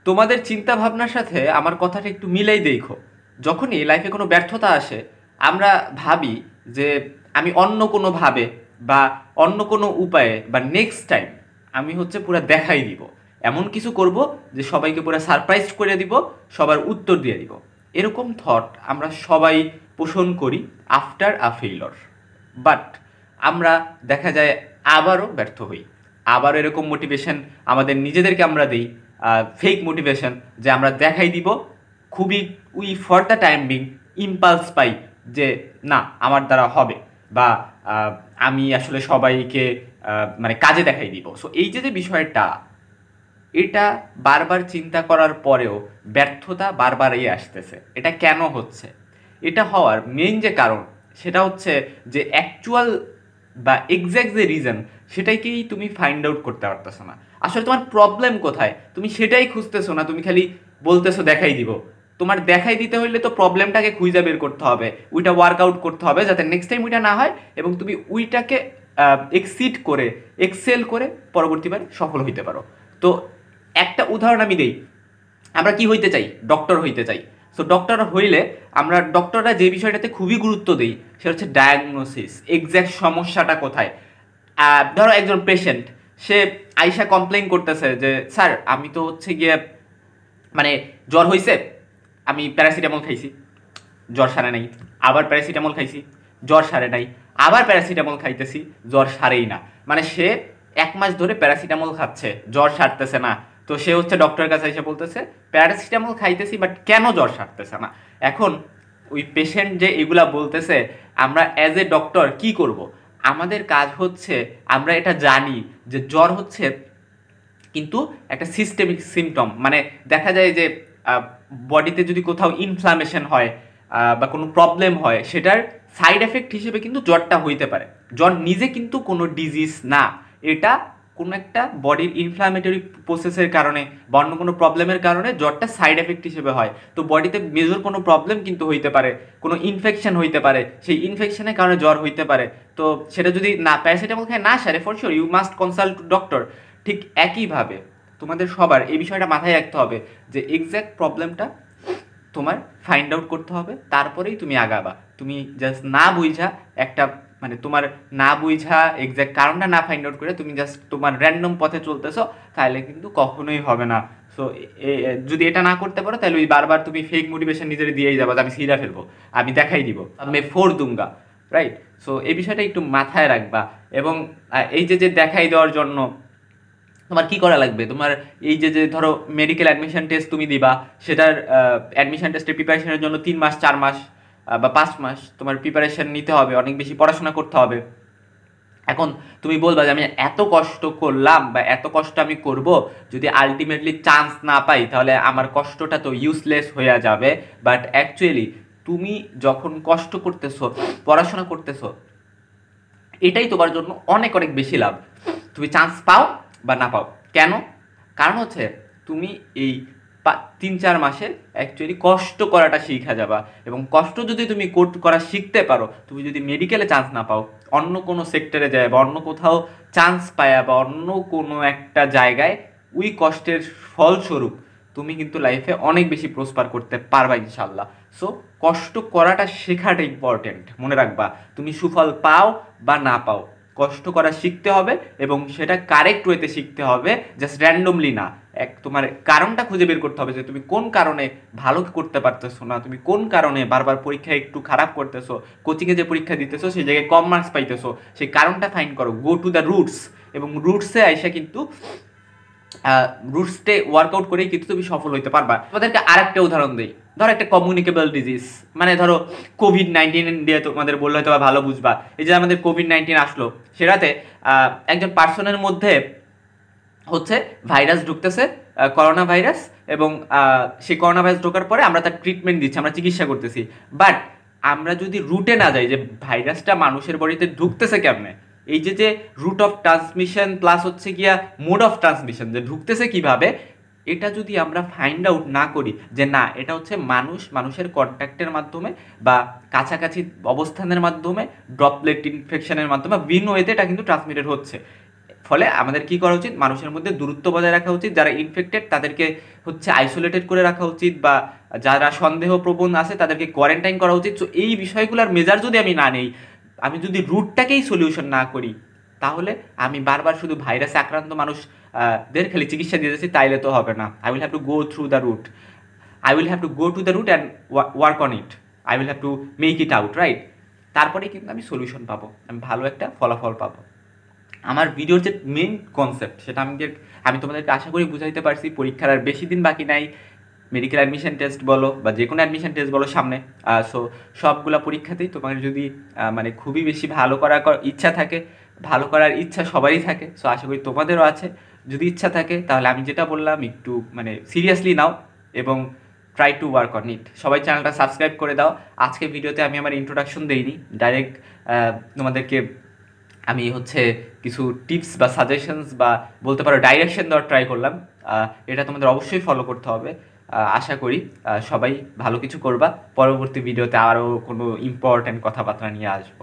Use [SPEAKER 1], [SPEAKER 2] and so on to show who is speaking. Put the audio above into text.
[SPEAKER 1] তোমাদের চিন্তা ভাবনার সাথে আমার কথাটা একটু মিলাই দেখো। যখনই লাইফে কোনো ব্যর্থতা আসে, আমরা ভাবি যে আমি অন্য কোনোভাবে বা অন্য কোনো উপায়ে বা নেক্সট টাইম আমি হচ্ছে পুরো দেখাই দিব, এমন কিছু করব যে সবাইকে পুরো সারপ্রাইজ করে দিব, সবার উত্তর দিয়ে দিব। এরকম থট আমরা সবাই পোষণ করি আফটার আ ফেইলর। বাট আমরা দেখা যায় আবারও ব্যর্থ হই, আবার এরকম মোটিভেশন আমাদের নিজেদেরকে আমরা দিই, ফেক মোটিভেশন, যে আমরা দেখাই দিব খুবই, we for the time being impulse পাই যে না আমার দ্বারা হবে, বা আমি আসলে সবাইকে মানে কাজে দেখাই দিব। সো এই যে যে বিষয়টা, এটা বারবার চিন্তা করার পরেও ব্যর্থতা বারবারই আসতেছে। এটা কেন হচ্ছে? এটা হওয়ার মেইন যে কারণ সেটা হচ্ছে যে অ্যাকচুয়াল বা এক্স্যাক্ট যে রিজন সেটাকেই তুমি ফাইন্ড আউট করতে পারতেছো না। আসলে তোমার প্রবলেম কোথায় তুমি সেটাই খুঁজতেছো না, তুমি খালি বলতেছো দেখাই দিব। তোমার দেখাই দিতে হইলে তো প্রবলেমটাকে খুঁজে বের করতে হবে, ওইটা ওয়ার্কআউট করতে হবে যাতে নেক্সট টাইম ওইটা না হয়, এবং তুমি ওইটাকে এক্সিড করে এক্সেল করে পরবর্তীবার সফল হইতে পারো। তো একটা উদাহরণ আমি দেই। আমরা কি হইতে চাই? ডক্টর হইতে চাই। সো ডক্টর হইলে আমরা ডক্টররা যে বিষয়টাতে খুবই গুরুত্ব দিই সেটা হচ্ছে ডায়াগনোসিস, এক্স্যাক্ট সমস্যাটা কোথায়। ধরো একজন পেশেন্ট, সে আইসা কমপ্লেইন করতেছে যে স্যার আমি তো হচ্ছে গিয়ে মানে জ্বর হয়েছে, আমি প্যারাসিটামল খাইছি, জ্বর সারে নাই, আবার প্যারাসিটামল খাইছি, জ্বর সারে নাই, আবার প্যারাসিটামল খাইতেছি, জ্বর সারেই না। মানে সে 1 মাস ধরে প্যারাসিটামল খাচ্ছে, জ্বর সারতেছে না। তো সে হচ্ছে ডক্টরের কাছে এসে বলতেছে প্যারাসিটামল খাইতেছি বাট কেন জ্বর সারতেছে না। এখন ওই পেশেন্ট যে এগুলা বলতেছে, আমরা অ্যাজ এ ডক্টর কি করব? আমাদের কাজ হচ্ছে, আমরা এটা জানি যে জ্বর হচ্ছে কিন্তু একটা সিস্টেমিক সিমটম, মানে দেখা যায় যে বডিতে যদি কোথাও ইনফ্লামেশন হয় বা কোনো প্রবলেম হয়, সেটার সাইড এফেক্ট হিসেবে কিন্তু জ্বরটা হইতে পারে। জ্বর নিজে কিন্তু কোনো ডিজিজ না, এটা কোনো একটা বডির ইনফ্লামেটরি প্রসেসের কারণে বা অন্য কোনো প্রবলেমের কারণে জ্বরটা সাইড এফেক্ট হিসেবে হয়। তো বডিতে মেজর কোনো প্রবলেম কিন্তু হইতে পারে, কোনো ইনফেকশন হইতে পারে, সেই ইনফেকশনের কারণে জ্বর হইতে পারে। তো সেটা যদি না প্যারাসিটামল খায় না সারে, for sure you must consult doctor. ঠিক একইভাবে তোমাদের সবার এই বিষয়টা মাথায় রাখতে হবে যে এক্স্যাক্ট প্রবলেমটা তোমার ফাইন্ড আউট করতে হবে, তারপরেই তুমি আগাবা। তুমি জাস্ট না বুঝা একটা, মানে তোমার না বুঝা এক্স্যাক্ট কারণটা না ফাইন্ড আউট করে তুমি জাস্ট তোমার র্যান্ডম পথে চলতেছো, তাহলে কিন্তু কখনোই হবে না। সো যদি এটা না করতে পারো তাহলে ওই বারবার তুমি ফেক মোটিভেশন নিজের দিয়েই যাবো, আমি সিধা ফেলবো, আমি দেখাই দিব, আমি ফোর দুঙ্গা, রাইট? সো এই বিষয়টা একটু মাথায় রাখবা। এবং এই যে যে দেখাই দেওয়ার জন্য তোমার কি করা লাগবে, তোমার এই যে যে ধরো মেডিকেল অ্যাডমিশন টেস্ট তুমি দিবা, সেটার অ্যাডমিশন টেস্টের প্রিপারেশনের জন্য 3 মাস 4 মাস বা 5 মাস তোমার প্রিপারেশন নিতে হবে, অনেক বেশি পড়াশোনা করতে হবে। এখন তুমি বলবা যে আমি এত কষ্ট করলাম বা এত কষ্ট আমি করব, যদি আলটিমেটলি চান্স না পাই তাহলে আমার কষ্টটা তো ইউজলেস হয়ে যাবে। বাট অ্যাকচুয়ালি তুমি যখন কষ্ট করতেছো, পড়াশোনা করতেছো, এটাই তোমার জন্য অনেক অনেক বেশি লাভ, তুমি চান্স পাও বা না পাও। কেন? কারণ হচ্ছে তুমি এই 3-4 মাসে অ্যাকচুয়ালি কষ্ট করাটা শিখা যাবা, এবং কষ্ট যদি তুমি করা শিখতে পারো, তুমি যদি মেডিকেলে চান্স না পাও, অন্য কোনো সেক্টরে যায় বা অন্য কোথাও চান্স পায়া বা অন্য কোনো একটা জায়গায় ওই কষ্টের ফলস্বরূপ তুমি কিন্তু লাইফে অনেক বেশি প্রসপার করতে পারবা ইনশাল্লাহ। সো কষ্ট করাটা শেখাটা ইম্পর্টেন্ট, মনে রাখবা। তুমি সুফল পাও বা না পাও, কষ্ট করা শিখতে হবে, এবং সেটা কারেক্ট ওয়েতে শিখতে হবে, জাস্ট র্যান্ডমলি না। তোমার কারণটা খুঁজে বের করতে হবে যে তুমি কোন কারণে ভালো করতে পারতেছো না, তুমি কোন কারণে বারবার পরীক্ষায় একটু খারাপ করতেছো, কোচিংয়ে যে পরীক্ষা দিতেছো সেই জায়গায় কম মার্কস পাইতেছো, সেই কারণটা ফাইন্ড করো, গো টু দ্য রুটস। এবং রুটসে আইসা কিন্তু রুটসে ওয়ার্কআউট করেই কিন্তু তুমি সফল হইতে পারবা। তোমাদেরকে আরেকটা উদাহরণ দিই। ধরো একটা কমিউনিকেবল ডিজিজ, মানে ধরো কোভিড-19 দিয়ে তোমাদের বললে হয়তো ভালো বুঝবা। এই যে আমাদের কোভিড-19 আসলো, সেটাতে একজন পার্সনের মধ্যে হচ্ছে ভাইরাস ঢুকতেছে, করোনা ভাইরাস, এবং সেই করোনা ভাইরাস ঢোকার পরে আমরা তার ট্রিটমেন্ট দিচ্ছি, আমরা চিকিৎসা করতেছি। বাট আমরা যদি রুটে না যাই যে ভাইরাসটা মানুষের বডিতে ঢুকতেছে কেমনে, এই যে যে রুট অফ ট্রান্সমিশন প্লাস হচ্ছে গিয়া মোড অফ ট্রান্সমিশন, যে ঢুকতেছে কিভাবে, এটা যদি আমরা ফাইন্ড আউট না করি যে না এটা হচ্ছে মানুষের কন্ট্যাক্টের মাধ্যমে বা কাছাকাছি অবস্থানের মাধ্যমে, ড্রপলেট ইনফেকশনের মাধ্যমে বিভিন্ন ওয়েতে এটা কিন্তু ট্রান্সমিটেড হচ্ছে। ফলে আমাদের কি করা উচিত, মানুষের মধ্যে দূরত্ব বজায় রাখা উচিত, যারা ইনফেক্টেড তাদেরকে হচ্ছে আইসোলেটেড করে রাখা উচিত, বা যারা সন্দেহপ্রবণ আছে তাদেরকে কোয়ারেন্টাইন করা উচিত। সো এই বিষয়গুলোর মেজার যদি আমি না নেই, আমি যদি রুটটাকেই সলিউশন না করি, তাহলে আমি বারবার শুধু ভাইরাসে আক্রান্ত মানুষ দের খালি চিকিৎসা দিয়ে যাচ্ছি, তাইলে তো হবে না। I will have to go through the route, I will have to go to the route and work on it, I will have to make it out, right? তারপরেই কিন্তু আমি সলিউশন পাবো, আমি ভালো একটা ফলাফল পাবো। আমার ভিডিওর যে মেন কনসেপ্ট সেটা আমি তোমাদেরকে আশা করি বুঝাইতে পারছি। পরীক্ষার আর বেশি দিন বাকি নাই, মেডিকেল অ্যাডমিশন টেস্ট বলো বা যে কোনো অ্যাডমিশন টেস্ট বলো সামনে। সো সবগুলা পরীক্ষাতেই তোমার যদি মানে খুবই বেশি ভালো করার ইচ্ছা থাকে, ভালো করার ইচ্ছা সবারই থাকে, সো আশা করি তোমাদেরও আছে। যদি ইচ্ছা থাকে তাহলে আমি যেটা বললাম একটু মানে সিরিয়াসলি নাও এবং ট্রাই টু ওয়ার্ক অন ইট। সবাই চ্যানেলটা সাবস্ক্রাইব করে দাও। আজকে ভিডিওতে আমি আমার ইন্ট্রোডাকশন দেইনি, ডাইরেক্ট তোমাদেরকে আমি হচ্ছে কিছু টিপস বা সাজেশনস বা বলতে পারো ডাইরেকশন দেওয়ার ট্রাই করলাম। এটা তোমাদের অবশ্যই ফলো করতে হবে। আশা করি সবাই ভালো কিছু করবা। পরবর্তী ভিডিওতে আরও কোনো ইম্পর্ট্যান্ট কথাবার্তা নিয়ে আসবো।